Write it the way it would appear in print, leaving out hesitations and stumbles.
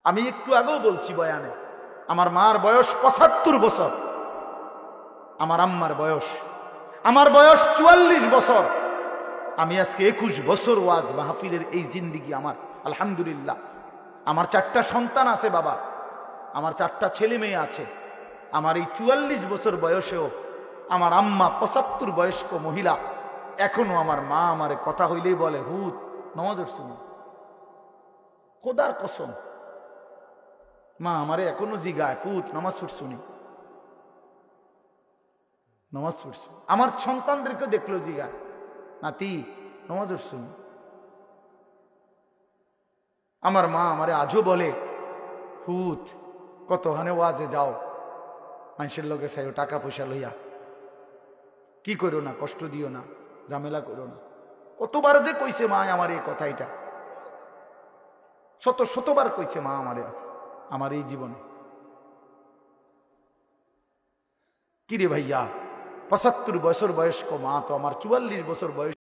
আমি একটু আগেও বলছি বয়ানে, আমার মার বয়স ৭৫ বছর, আমার আম্মার বয়স, আমার বয়স ৪৪ বছর। আমি আজকে ২১ বছর ওয়াজ মাহফিলের এই জিন্দিগি আমার, আলহামদুলিল্লাহ। আমার ৪টা সন্তান আছে বাবা, আমার 4টা ছেলে মেয়ে আছে। আমার এই ৪৪ বছর বয়সেও আমার আম্মা ৭৫ বয়স্ক মহিলা, এখনো আমার মা আমারে কথা হইলেই বলে, হুত নামাজ শুনি। খোদার কসম, মা আমারে এখনো জিগায়, ফুত নামাজ শুনি, নামাজ পড়ছি। আমার সন্তানদেরকে দেখলো জিগায়, নাতি নামাজ শুনি। আমার মা আমারে আজও বলে, হুত কত হানে ওয়াজে যাও, মানুষের লোকে চাইও টাকা পয়সা লইয়া, কি করো না, কষ্ট দিও না, ঝামেলা করো না। কতবার যে কইছে মা আমার এই কথাইটা, শতবার কইছে মা আমারে আমার এই জীবনে। কিরে ভাইয়া, ৭৫ বছর বয়স্ক মা তো আমার ৪৪ বছর বয়স।